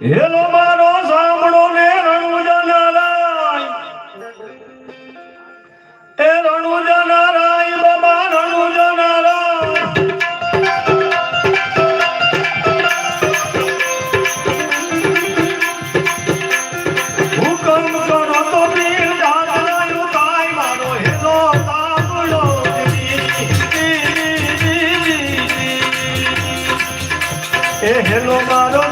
hello મારો સાંભળો ને રણુજા રાય, એ રણુજા રાય બાબા રણુજા રાય, હુકમ કરો તો પીર જાગરાયું થાય મારો હેલો સાંભળો એ હેલો મારો